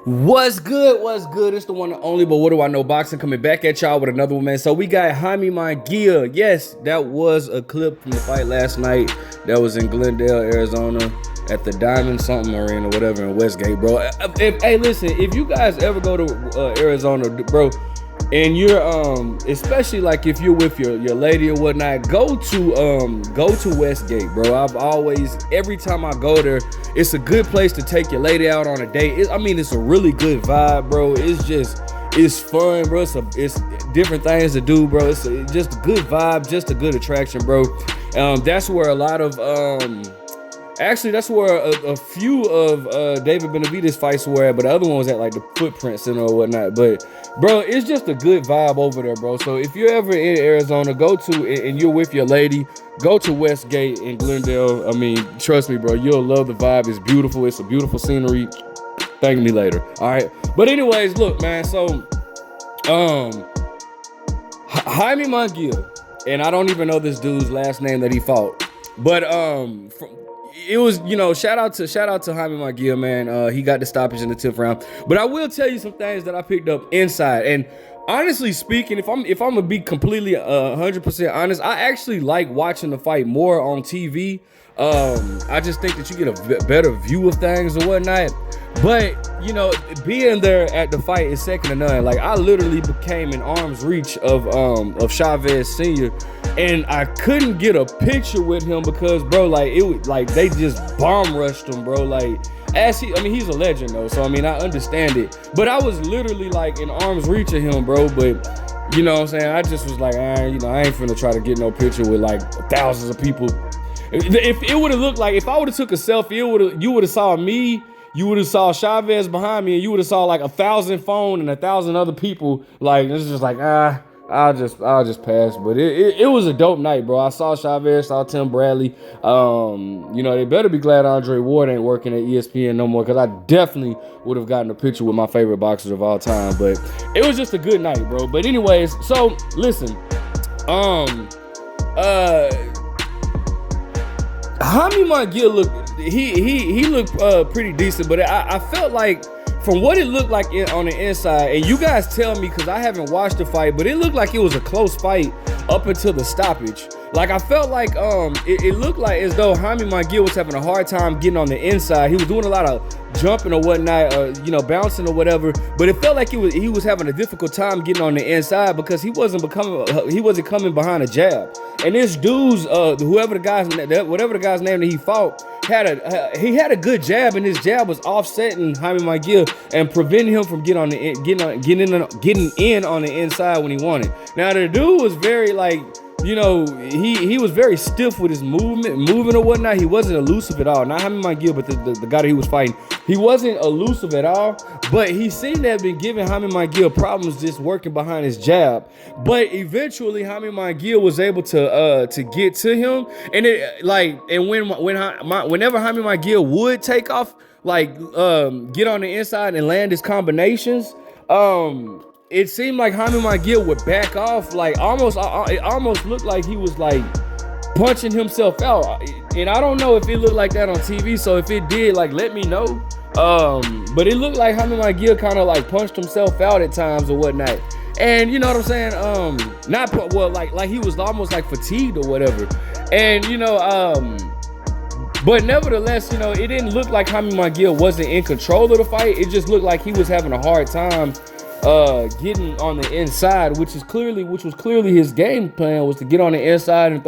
What's good? What's good? It's the one and only, but what do I know? Boxing coming back at y'all with another one, man. So we got Jaime Munguia. Yes, that was a clip from the fight last night. That was in Glendale, Arizona, at the Diamond something Arena, whatever, in Westgate, bro. Hey, listen, if you guys ever go to Arizona, bro, and you're especially like if you're with your lady or whatnot, go to Westgate, bro. I've always, every time I go there, it's a good place to take your lady out on a date. It's a really good vibe, bro. It's fun, bro. It's different things to do, bro. It's just a good vibe, just a good attraction, bro. That's where a lot of actually, that's where a few of David Benavidez fights were at, but the other one was at like the Footprint Center or whatnot. But bro, it's just a good vibe over there, bro. So if you're ever in Arizona, go to, and you're with your lady, go to Westgate in Glendale. I mean, trust me, bro, you'll love the vibe. It's beautiful. It's a beautiful scenery. Thank me later. All right. But anyways, look, man. So, Jaime Munguia, and I don't even know this dude's last name that he fought, but it was, shout out to Jaime Munguia, man. He got the stoppage in the 10th round. But I will tell you some things that I picked up inside. And honestly speaking, if I'm gonna be completely 100% honest, I actually like watching the fight more on TV. I just think that you get a better view of things and whatnot. But being there at the fight is second to none. Like, I literally became in arm's reach of Chavez Sr., and I couldn't get a picture with him because, bro, like, it was like they just bomb rushed him, bro. Like, he's a legend though, so I understand it. But I was literally like in arm's reach of him, bro. But you know what I'm saying? I just was like, I ain't finna try to get no picture with like thousands of people. If it would have looked like, if I would have took a selfie, you would have saw me. You would have saw Chavez behind me, and you would have saw like 1,000 phone and 1,000 other people. Like, it's just like, I'll just pass. But it was a dope night, bro. I saw Chavez, saw Tim Bradley. They better be glad Andre Ward ain't working at ESPN no more, because I definitely would have gotten a picture with my favorite boxers of all time. But it was just a good night, bro. But anyways, so listen, Jaime Munguia looked pretty decent, but I felt like, from what it looked like on the inside, and you guys tell me because I haven't watched the fight, but it looked like it was a close fight up until the stoppage. Like, I felt like it looked like as though Jaime Munguia was having a hard time getting on the inside. He was doing a lot of jumping or whatnot, bouncing or whatever, but it felt like he was having a difficult time getting on the inside because he wasn't coming behind a jab. And this dude's whatever the guy's name that he fought had a good jab, and his jab was offsetting Jaime Munguia and preventing him from getting in on the inside when he wanted. Now, the dude was very like, he was very stiff with his moving or whatnot. He wasn't elusive at all. Not Jaime Munguia, but the guy that he was fighting. He wasn't elusive at all, but he seemed to have been giving Jaime Munguia problems just working behind his jab. But eventually, Jaime Munguia was able to get to him, and whenever Jaime Munguia would take off, like get on the inside and land his combinations, it seemed like Jaime Munguia would back off, like it almost looked like he was like punching himself out. And I don't know if it looked like that on TV, so if it did, like, let me know. But it looked like Jaime Munguia kind of like punched himself out at times or whatnot. And you know what I'm saying? Like he was almost like fatigued or whatever. And but nevertheless, it didn't look like Jaime Munguia wasn't in control of the fight. It just looked like he was having a hard time getting on the inside, which was clearly his game plan, was to get on the inside and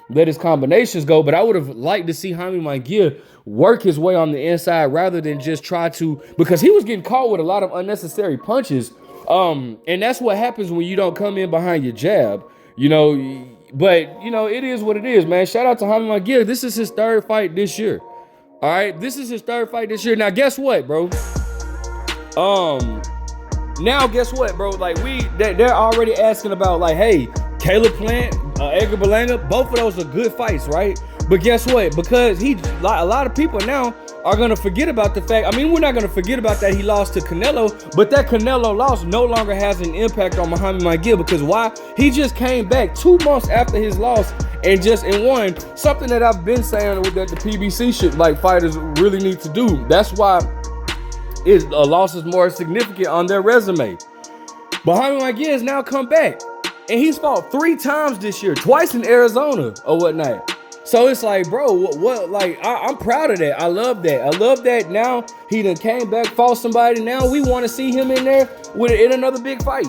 let his combinations go. But I would have liked to see Jaime Munguia work his way on the inside rather than just try to, because he was getting caught with a lot of unnecessary punches. And that's what happens when you don't come in behind your jab, but it is what it is, man. Shout out to Jaime Munguia. This is his third fight this year. All right, this is his third fight this year. Now, guess what, bro? Like, they're already asking about, like, hey, Caleb Plant, Edgar Berlanga, both of those are good fights, right? But guess what? Because a lot of people now are going to forget about the fact, we're not going to forget about that he lost to Canelo, but that Canelo loss no longer has an impact on Jaime Munguia, because why? He just came back 2 months after his loss and won, something that I've been saying that the PBC fighters really need to do. That's why a loss is more significant on their resume. But Jaime Munguia has now come back, and he's fought 3 times this year, twice in Arizona or whatnot. So it's like, bro, what like, I'm proud of that. I love that. I love that now he done came back, fought somebody. Now we want to see him in there in another big fight.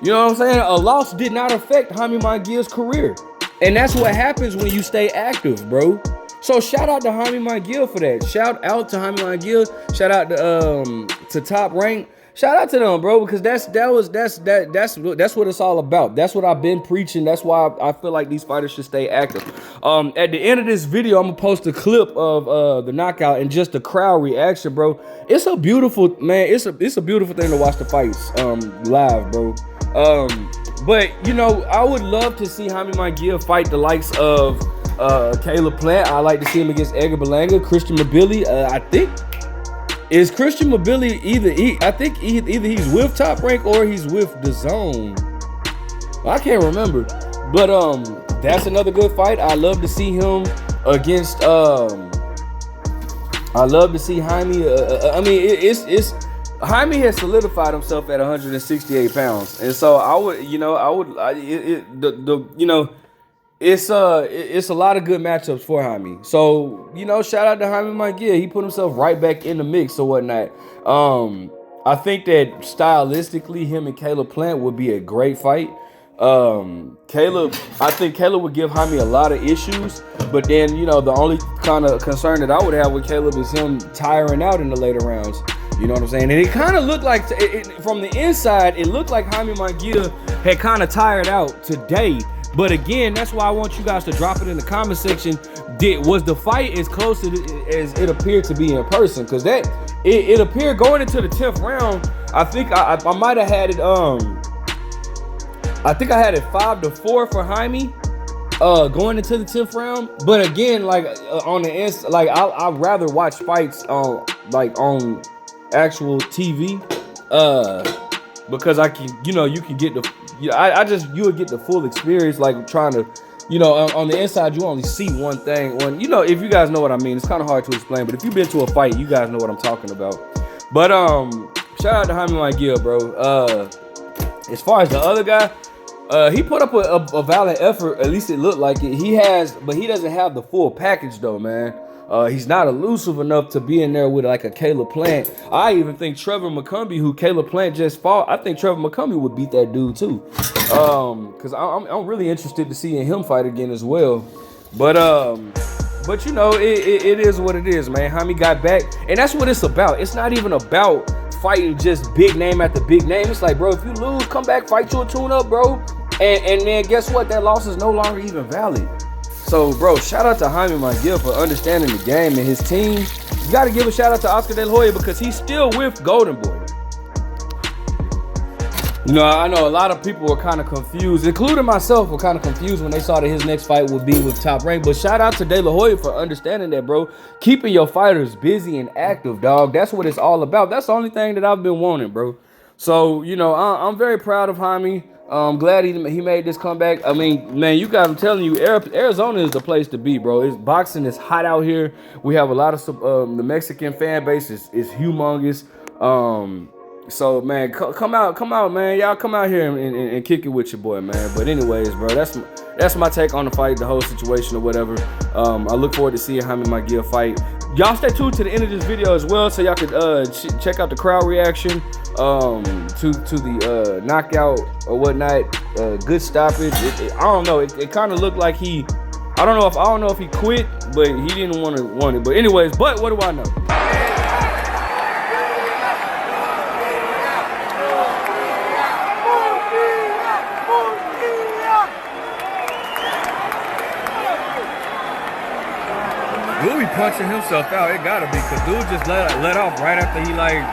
You know what I'm saying? A loss did not affect Jaime Munguia's career. And that's what happens when you stay active, bro. So shout out to Jaime Munguia for that. Shout out to Jaime Munguia. Shout out to Top Rank. Shout out to them, bro, because that's what it's all about. That's what I've been preaching. That's why I feel like these fighters should stay active. At the end of this video, I'm gonna post a clip of the knockout and just the crowd reaction, bro. It's a beautiful, man. It's a beautiful thing to watch the fights live, bro. But you know, I would love to see Jaime Munguia fight the likes of Caleb Plant. I like to see him against Erik Bazinyan, Christian Mabili. I think. Is Christian Mabili either he's with Top Rank or he's with DAZN. I can't remember. But that's another good fight. I love to see him against I love to see Jaime. I mean, it's Jaime has solidified himself at 168 pounds, and so it's a lot of good matchups for Jaime. So, you know, shout out to Jaime Munguia. He put himself right back in the mix or whatnot. I think that stylistically, him and Caleb Plant would be a great fight. I think Caleb would give Jaime a lot of issues, but then, you know, the only kind of concern that I would have with Caleb is him tiring out in the later rounds. You know what I'm saying? And it kind of looked like, from the inside, it looked like Jaime Munguia had kind of tired out today. But again, that's why I want you guys to drop it in the comment section. Was the fight as close as it appeared to be in person? Because it appeared going into the 10th round. I think I might have had it. I think I had it 5-4 for Jaime going into the 10th round. But again, like on the inside, like I'd rather watch fights on actual TV because I can, you know, you can get the. You would get the full experience, like trying to, you know, on the inside, you only see one thing. You know, if you guys know what I mean, it's kind of hard to explain, but if you've been to a fight, you guys know what I'm talking about. But shout out to Jaime Munguia, bro. As far as the other guy, he put up a valiant effort, at least it looked like it. But he doesn't have the full package though, man. He's not elusive enough to be in there with like a Caleb Plant. I even think Trevor McCumbee, who Caleb Plant just fought, I think Trevor McCumbee would beat that dude too. Because I'm really interested to see him fight again as well. But you know, it is what it is, man. Jaime got back, and that's what it's about. It's not even about fighting just big name after big name. It's like, bro, if you lose, come back, fight you a tune-up, bro. And then guess what? That loss is no longer even valid. So, bro, shout out to Jaime Munguia for understanding the game and his team. You got to give a shout out to Oscar De La Hoya because he's still with Golden Boy. You know, I know a lot of people were kind of confused, including myself, were kind of confused when they saw that his next fight would be with Top Rank. But shout out to De La Hoya for understanding that, bro. Keeping your fighters busy and active, dog. That's what it's all about. That's the only thing that I've been wanting, bro. So, you know, I'm very proud of Jaime. I'm glad he made this comeback. I mean, man, you guys, I'm telling you, Arizona is the place to be, bro. Boxing is hot out here. We have a lot of the Mexican fan base is humongous. So, man, come out, man. Y'all come out here and kick it with your boy, man. But anyways, bro, that's my take on the fight, the whole situation or whatever. I look forward to seeing Jaime Munguia fight. Y'all stay tuned to the end of this video as well, so y'all could check out the crowd reaction to the knockout or whatnot. Good stoppage. I don't know. It kind of looked like he. I don't know if he quit, but he didn't want it. But anyways, what do I know? Dude be punching himself out. It gotta be, cause dude just let off right after he like